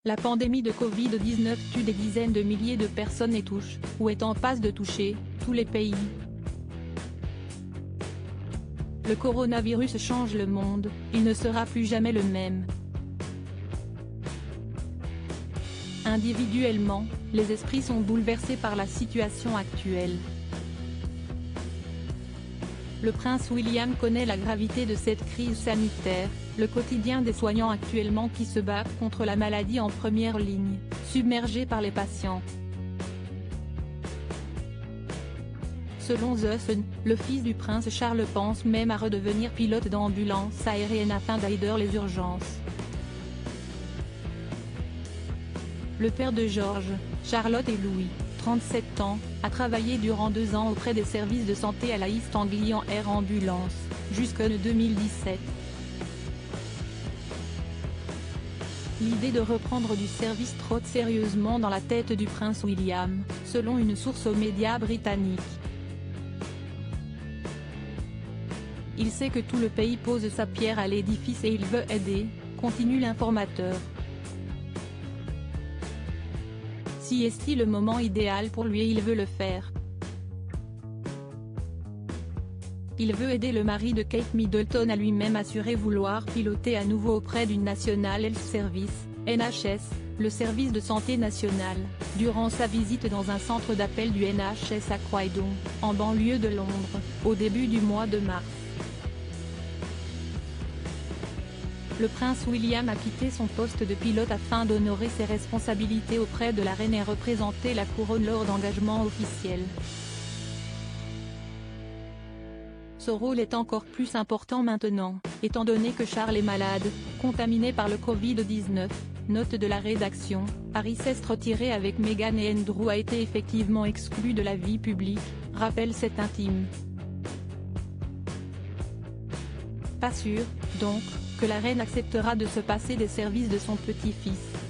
La pandémie de Covid-19 tue des dizaines de milliers de personnes et touche, ou est en passe de toucher, tous les pays. Le coronavirus change le monde, il ne sera plus jamais le même. Individuellement, les esprits sont bouleversés par la situation actuelle. Le prince William connaît la gravité de cette crise sanitaire, le quotidien des soignants actuellement qui se battent contre la maladie en première ligne, submergés par les patients. Selon The Sun, le fils du prince Charles pense même à redevenir pilote d'ambulance aérienne afin d'aider les urgences. Le père de George, Charlotte et Louis, 37 ans, a travaillé durant 2 ans auprès des services de santé à la East Anglian Air Ambulance, jusqu'en 2017. L'idée de reprendre du service trotte sérieusement dans la tête du prince William, selon une source aux médias britanniques. Il sait que tout le pays pose sa pierre à l'édifice et il veut aider, continue l'informateur. Si est-il le moment idéal pour lui et il veut le faire. Il veut aider le mari de Kate Middleton à lui-même assurer vouloir piloter à nouveau auprès du National Health Service, NHS, le service de santé national, durant sa visite dans un centre d'appel du NHS à Croydon, en banlieue de Londres, au début du mois de mars. Le prince William a quitté son poste de pilote afin d'honorer ses responsabilités auprès de la reine et représenter la couronne lors d'engagements officiels. Ce rôle est encore plus important maintenant, étant donné que Charles est malade, contaminé par le Covid-19, note de la rédaction. Harry s'est retiré avec Meghan et Andrew a été effectivement exclu de la vie publique, rappelle cet intime. Pas sûr, donc, que la reine acceptera de se passer des services de son petit-fils.